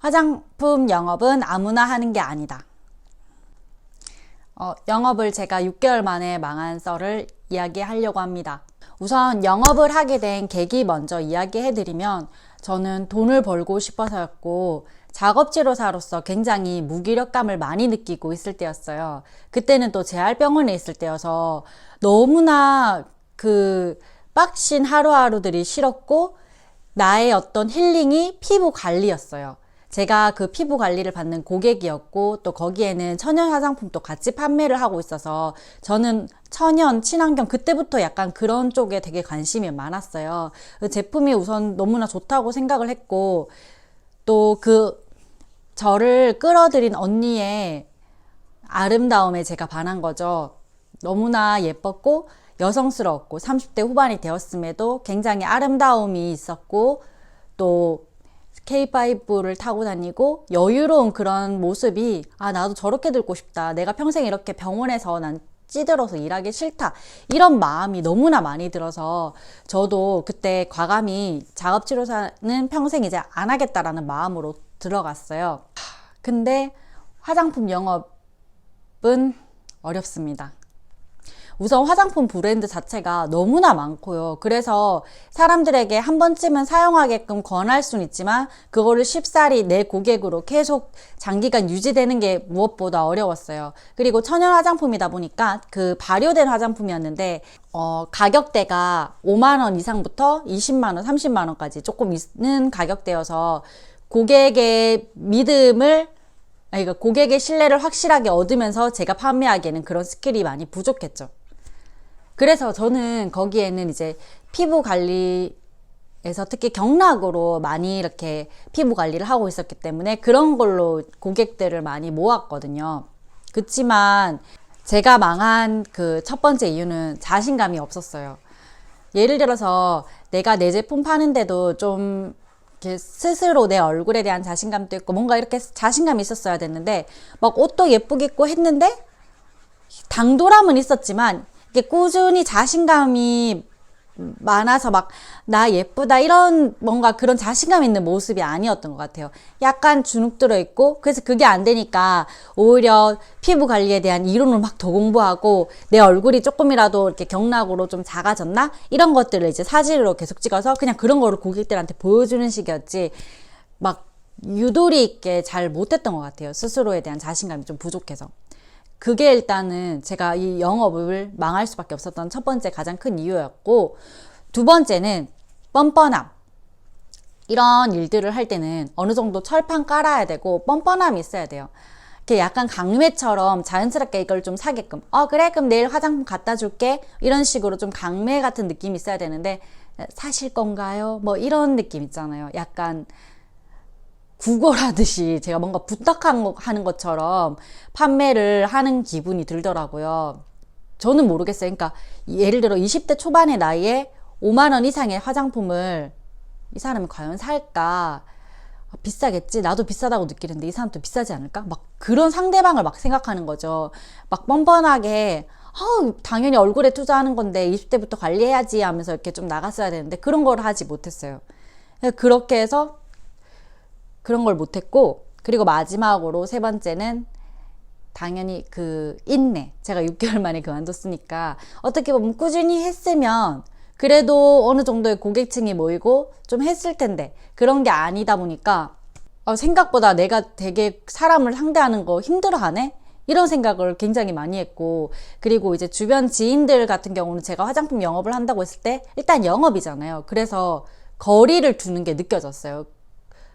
화장품 영업은 아무나 하는 게 아니다. 영업을 제가 6개월 만에 망한 썰을 이야기하려고 합니다. 우선 영업을 하게 된 계기 먼저 이야기해드리면, 저는 돈을 벌고 싶어서였고 작업지로사로서 굉장히 무기력감을 많이 느끼고 있을 때였어요. 그때는 또 재활병원에 있을 때여서 너무나 빡신 하루하루들이 싫었고, 나의 어떤 힐링이 피부 관리였어요. 제가 그 피부 관리를 받는 고객이었고, 또 거기에는 천연 화장품도 같이 판매를 하고 있어서 저는 천연, 친환경, 그때부터 약간 그런 쪽에 되게 관심이 많았어요. 그 제품이 우선 너무나 좋다고 생각을 했고, 또 저를 끌어들인 언니의 아름다움에 제가 반한 거죠. 너무나 예뻤고 여성스러웠고 30대 후반이 되었음에도 굉장히 아름다움이 있었고, 또 K5를 타고 다니고 여유로운 그런 모습이, 나도 저렇게 들고 싶다. 내가 평생 이렇게 병원에서 난 찌들어서 일하기 싫다. 이런 마음이 너무나 많이 들어서 저도 그때 과감히 작업치료사는 평생 이제 안 하겠다라는 마음으로 들어갔어요. 근데 화장품 영업은 어렵습니다. 우선 화장품 브랜드 자체가 너무나 많고요. 그래서 사람들에게 한 번쯤은 사용하게끔 권할 수는 있지만, 그거를 쉽사리 내 고객으로 계속 장기간 유지되는 게 무엇보다 어려웠어요. 그리고 천연 화장품이다 보니까 발효된 화장품이었는데, 가격대가 5만원 이상부터 20만원, 30만원까지 조금 있는 가격대여서 고객의 믿음을, 그러니까 고객의 신뢰를 확실하게 얻으면서 제가 판매하기에는 그런 스킬이 많이 부족했죠. 그래서 저는 거기에는 이제 피부 관리에서 특히 경락으로 많이 이렇게 피부 관리를 하고 있었기 때문에 그런 걸로 고객들을 많이 모았거든요. 그렇지만 제가 망한 그 첫 번째 이유는 자신감이 없었어요. 예를 들어서 내가 내 제품 파는데도 좀 이렇게 스스로 내 얼굴에 대한 자신감도 있고 뭔가 이렇게 자신감이 있었어야 됐는데, 막 옷도 예쁘게 입고 했는데 당돌함은 있었지만 이게 꾸준히 자신감이 많아서 막 나 예쁘다 이런 뭔가 그런 자신감 있는 모습이 아니었던 것 같아요. 약간 주눅 들어 있고, 그래서 그게 안 되니까 오히려 피부 관리에 대한 이론을 막 더 공부하고, 내 얼굴이 조금이라도 이렇게 경락으로 좀 작아졌나 이런 것들을 이제 사진으로 계속 찍어서 그냥 그런 거를 고객들한테 보여주는 식이었지, 막 유도리 있게 잘 못했던 것 같아요. 스스로에 대한 자신감이 좀 부족해서. 그게 일단은 제가 이 영업을 망할 수밖에 없었던 첫 번째 가장 큰 이유였고, 두 번째는 뻔뻔함. 이런 일들을 할 때는 어느 정도 철판 깔아야 되고 뻔뻔함이 있어야 돼요. 이렇게 약간 강매처럼 자연스럽게 이걸 좀 사게끔, 그래 그럼 내일 화장품 갖다 줄게, 이런 식으로 좀 강매 같은 느낌이 있어야 되는데, 사실 건가요? 뭐 이런 느낌 있잖아요. 약간 구걸하듯이 제가 뭔가 부탁하는 것처럼 판매를 하는 기분이 들더라고요. 저는 모르겠어요. 그러니까 예를 들어 20대 초반의 나이에 5만원 이상의 화장품을 이 사람이 과연 살까? 비싸겠지? 나도 비싸다고 느끼는데 이 사람도 비싸지 않을까? 막 그런 상대방을 막 생각하는 거죠. 막 뻔뻔하게 당연히 얼굴에 투자하는 건데 20대부터 관리해야지 하면서 이렇게 좀 나갔어야 되는데 그런 걸 하지 못했어요. 그렇게 해서 그런 걸 못했고, 그리고 마지막으로 세 번째는 당연히 인내. 제가 6개월 만에 그만뒀으니까 어떻게 보면 꾸준히 했으면 그래도 어느 정도의 고객층이 모이고 좀 했을 텐데, 그런 게 아니다 보니까 생각보다 내가 되게 사람을 상대하는 거 힘들어하네? 이런 생각을 굉장히 많이 했고, 그리고 이제 주변 지인들 같은 경우는 제가 화장품 영업을 한다고 했을 때 일단 영업이잖아요. 그래서 거리를 두는 게 느껴졌어요.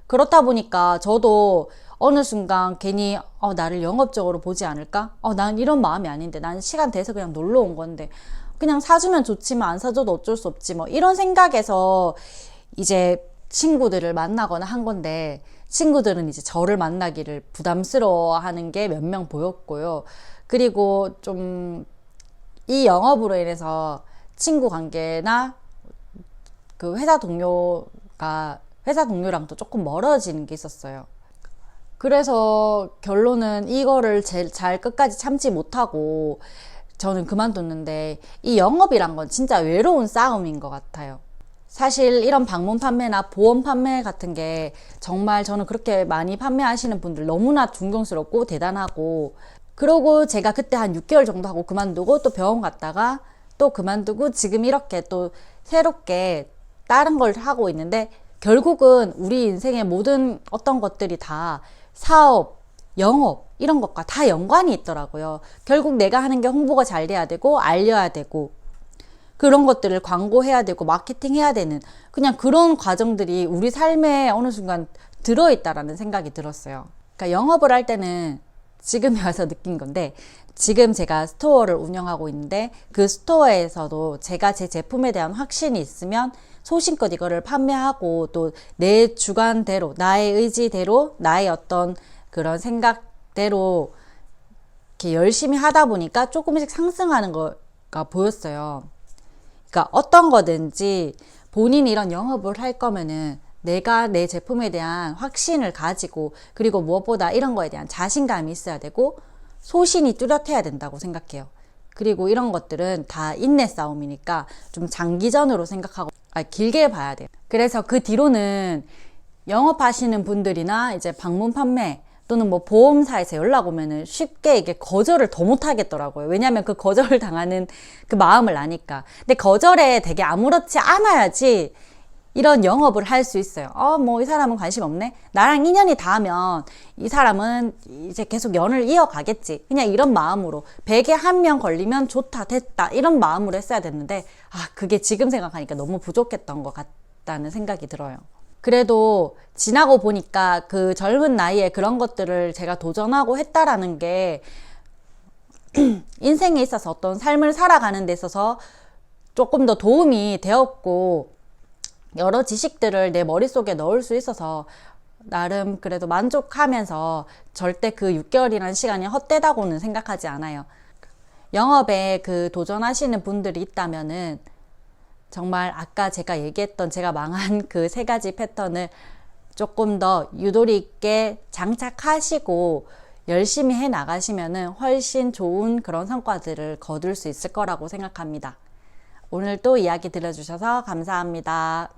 그렇다 보니까 저도 어느 순간 괜히 나를 영업적으로 보지 않을까? 난 이런 마음이 아닌데, 난 시간 돼서 그냥 놀러 온 건데 그냥 사주면 좋지만 안 사줘도 어쩔 수 없지 뭐 이런 생각에서 이제 친구들을 만나거나 한 건데, 친구들은 이제 저를 만나기를 부담스러워하는 게 몇 명 보였고요. 그리고 좀 이 영업으로 인해서 친구 관계나 회사 동료랑도 조금 멀어지는 게 있었어요. 그래서 결론은 이거를 잘 끝까지 참지 못하고 저는 그만뒀는데, 이 영업이란 건 진짜 외로운 싸움인 것 같아요. 사실 이런 방문 판매나 보험 판매 같은 게 정말 저는 그렇게 많이 판매하시는 분들 너무나 존경스럽고 대단하고, 그러고 제가 그때 한 6개월 정도 하고 그만두고 또 병원 갔다가 또 그만두고 지금 이렇게 또 새롭게 다른 걸 하고 있는데, 결국은 우리 인생의 모든 어떤 것들이 다 사업, 영업 이런 것과 다 연관이 있더라고요. 결국 내가 하는 게 홍보가 잘 돼야 되고 알려야 되고 그런 것들을 광고해야 되고 마케팅해야 되는 그냥 그런 과정들이 우리 삶에 어느 순간 들어있다라는 생각이 들었어요. 그러니까 영업을 할 때는 지금에 와서 느낀 건데, 지금 제가 스토어를 운영하고 있는데 그 스토어에서도 제가 제 제품에 대한 확신이 있으면 소신껏 이거를 판매하고 또 내 주관대로, 나의 의지대로, 나의 어떤 그런 생각대로 이렇게 열심히 하다 보니까 조금씩 상승하는 거가 보였어요. 그러니까 어떤 거든지 본인이 이런 영업을 할 거면은 내가 내 제품에 대한 확신을 가지고, 그리고 무엇보다 이런 거에 대한 자신감이 있어야 되고 소신이 뚜렷해야 된다고 생각해요. 그리고 이런 것들은 다 인내 싸움이니까 좀 장기전으로 생각하고 길게 봐야 돼요. 그래서 그 뒤로는 영업하시는 분들이나 이제 방문 판매 또는 뭐 보험사에서 연락 오면은 쉽게 이게 거절을 더 못 하겠더라고요. 왜냐하면 그 거절을 당하는 그 마음을 아니까. 근데 거절에 되게 아무렇지 않아야지 이런 영업을 할 수 있어요. 뭐 이 사람은 관심 없네. 나랑 인연이 닿으면 이 사람은 이제 계속 연을 이어가겠지. 그냥 이런 마음으로 100에 1명 걸리면 좋다, 됐다 이런 마음으로 했어야 됐는데, 그게 지금 생각하니까 너무 부족했던 것 같다는 생각이 들어요. 그래도 지나고 보니까 그 젊은 나이에 그런 것들을 제가 도전하고 했다라는 게 인생에 있어서 어떤 삶을 살아가는 데 있어서 조금 더 도움이 되었고, 여러 지식들을 내 머릿속에 넣을 수 있어서 나름 그래도 만족하면서 절대 그 6개월이라는 시간이 헛되다고는 생각하지 않아요. 영업에 그 도전하시는 분들이 있다면은 정말 아까 제가 얘기했던 제가 망한 그 3가지 패턴을 조금 더 유도리 있게 장착하시고 열심히 해 나가시면은 훨씬 좋은 그런 성과들을 거둘 수 있을 거라고 생각합니다. 오늘 또 이야기 들어주셔서 감사합니다.